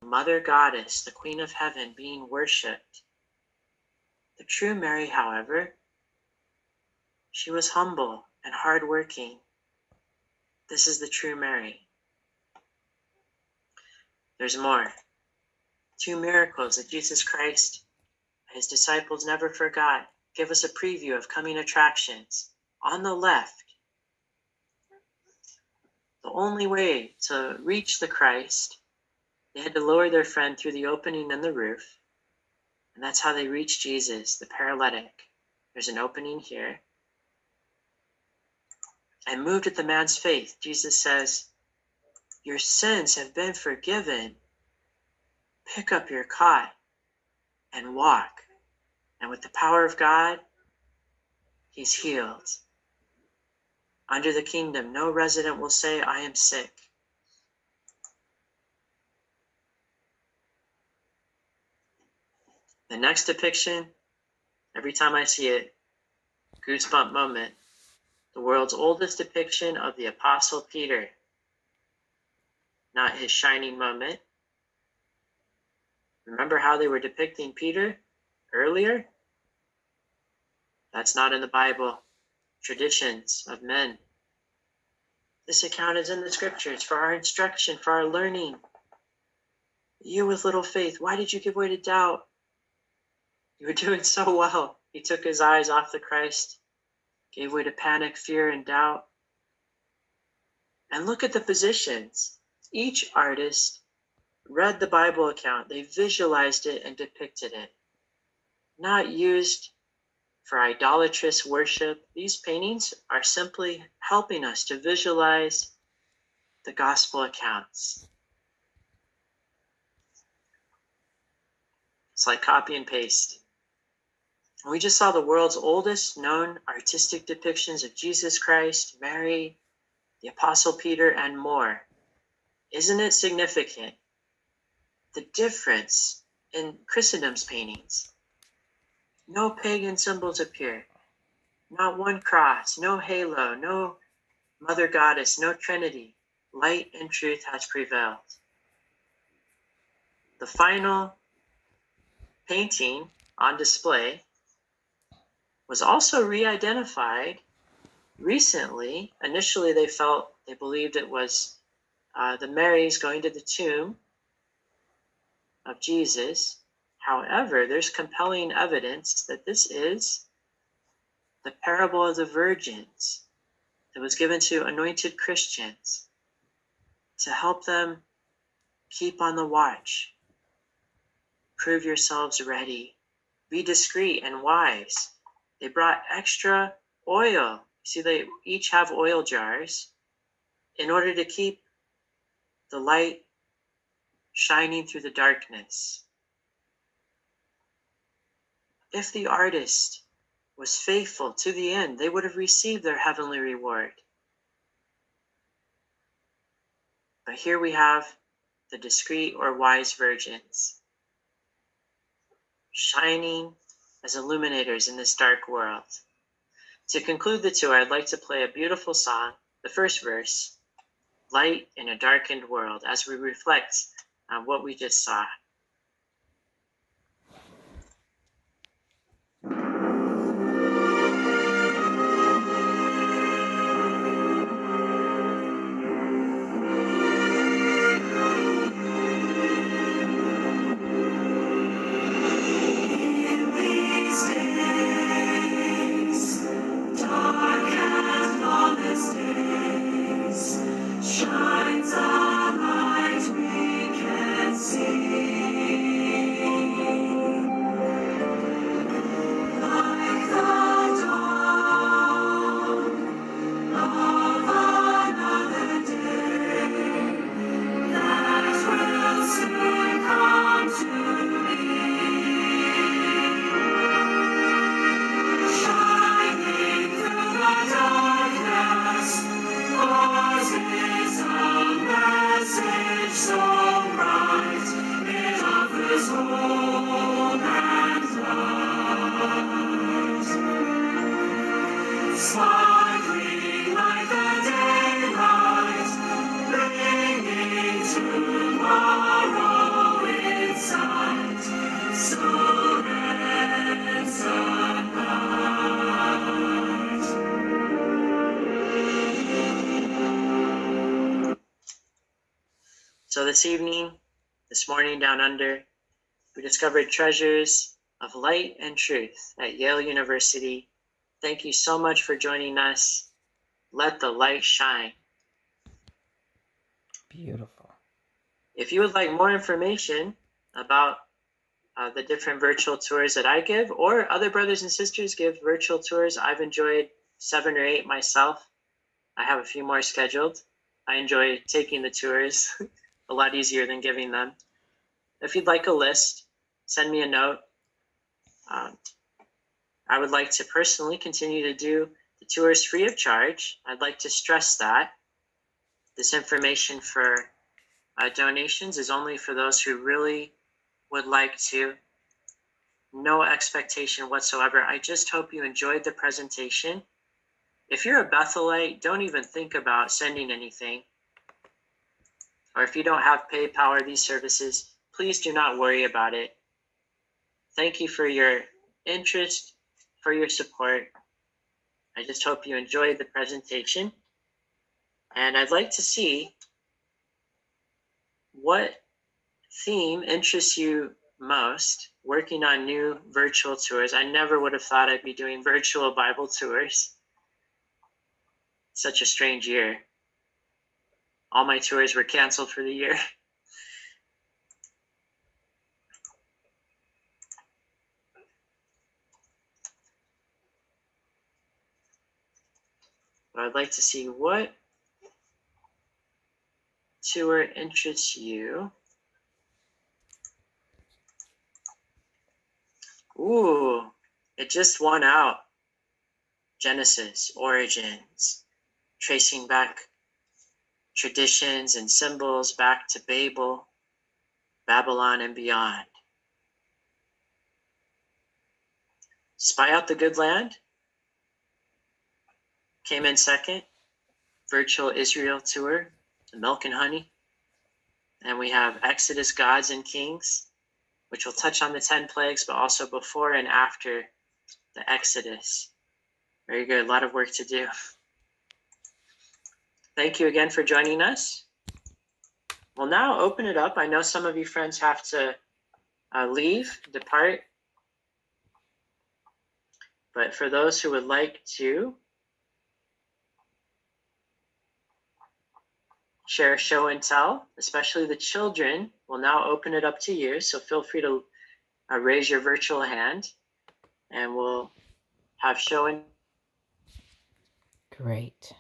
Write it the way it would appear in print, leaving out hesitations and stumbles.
Mother Goddess, the Queen of Heaven, being worshipped. The true Mary, however, she was humble and hardworking. This is the true Mary. There's more. 2 miracles that Jesus Christ and his disciples never forgot give us a preview of coming attractions. On the left, the only way to reach the Christ, they had to lower their friend through the opening in the roof, and that's how they reached Jesus, the paralytic. There's an opening here. And moved at the man's faith, Jesus says, "Your sins have been forgiven. Pick up your cot and walk." And with the power of God, he's healed. Under the kingdom, no resident will say, "I am sick." The next depiction, every time I see it, goosebump moment. The world's oldest depiction of the Apostle Peter. Not his shining moment. Remember how they were depicting Peter earlier? That's not in the Bible. Traditions of men. This account is in the scriptures for our instruction, for our learning. You with little faith, why did you give way to doubt? You were doing so well. He took his eyes off the Christ, gave way to panic, fear, and doubt. And look at the positions. Each artist read the Bible account. They visualized it and depicted it. Not used for idolatrous worship. These paintings are simply helping us to visualize the gospel accounts. It's like copy and paste. We just saw the world's oldest known artistic depictions of Jesus Christ, Mary, the Apostle Peter, and more. Isn't it significant? The difference in Christendom's paintings. No pagan symbols appear. Not one cross, no halo, no Mother Goddess, no Trinity. Light and truth has prevailed. The final painting on display was also re-identified recently. Initially, they believed it was the Marys going to the tomb of Jesus. However, there's compelling evidence that this is the parable of the virgins that was given to anointed Christians to help them keep on the watch. Prove yourselves ready. Be discreet and wise. They brought extra oil. See, they each have oil jars in order to keep the light shining through the darkness. If the artist was faithful to the end, they would have received their heavenly reward. But here we have the discreet or wise virgins shining as illuminators in this dark world. To conclude the tour, I'd like to play a beautiful song, the first verse, "Light in a Darkened World," as we reflect on what we just saw. Shines a light we can see. this evening, this morning down under, we discovered treasures of light and truth at Yale University. Thank you so much for joining us. Let the light shine. Beautiful. If you would like more information about the different virtual tours that I give, or other brothers and sisters give virtual tours, I've enjoyed 7 or 8 myself. I have a few more scheduled. I enjoy taking the tours, a lot easier than giving them. If you'd like a list, send me a note. I would like to personally continue to do the tours free of charge. I'd like to stress that this information for donations is only for those who really would like to. No expectation whatsoever. I just hope you enjoyed the presentation. If you're a Bethelite, don't even think about sending anything. Or if you don't have PayPal or these services, please do not worry about it. Thank you for your interest, for your support. I just hope you enjoyed the presentation. And I'd like to see what theme interests you most working on new virtual tours. I never would have thought I'd be doing virtual Bible tours. Such a strange year. All my tours were canceled for the year. But I'd like to see what tour interests you. Ooh, it just won out. Genesis, origins, tracing back traditions and symbols back to Babel, Babylon, and beyond. Spy Out the Good Land came in second. Virtual Israel tour, the Milk and Honey. And we have Exodus, Gods and Kings, which will touch on the 10 plagues, but also before and after the Exodus. Very good, a lot of work to do. Thank you again for joining us. We'll now open it up. I know some of you friends have to depart. But for those who would like to share show and tell, especially the children, we'll now open it up to you. So feel free to raise your virtual hand and we'll have show and. Great.